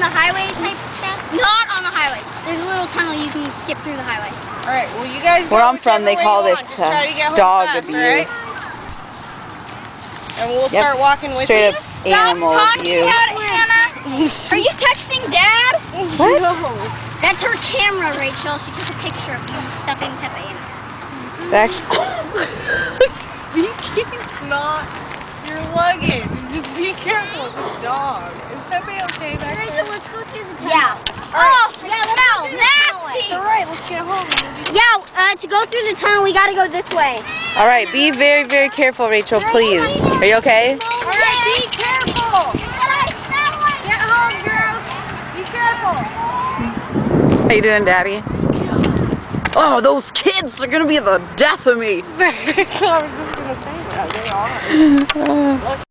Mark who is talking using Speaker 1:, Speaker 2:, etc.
Speaker 1: the highway type stuff? Not on the highway. There's a little tunnel you can skip through the highway.
Speaker 2: Alright, well you guys go
Speaker 3: Where I'm from, they call this
Speaker 2: Just try to get home
Speaker 3: dog
Speaker 2: fast,
Speaker 3: abuse.
Speaker 2: right? And we'll start walking with
Speaker 3: Straight
Speaker 2: you.
Speaker 3: up animal abuse.
Speaker 1: Are you texting Dad?
Speaker 3: What?
Speaker 2: No.
Speaker 1: That's her camera, Rachel. She took a picture of you stuffing Pepe in it.
Speaker 3: It's actually,
Speaker 2: Vicky's not your luggage. Just be careful. It's a dog. Is Pepe okay back there?
Speaker 1: Rachel, let's go through the tunnel. Yeah. Oh, it smells nasty.
Speaker 2: It's alright. Let's get home.
Speaker 1: Yeah, to go through the tunnel, we gotta go this way.
Speaker 3: all right, be very, very careful, Rachel, please. Are you okay?
Speaker 2: Alright, be careful. Get home, girls. Be careful.
Speaker 3: How you doing, Daddy? Oh, those kids are gonna be the death of me.
Speaker 2: I was just gonna say that. They are.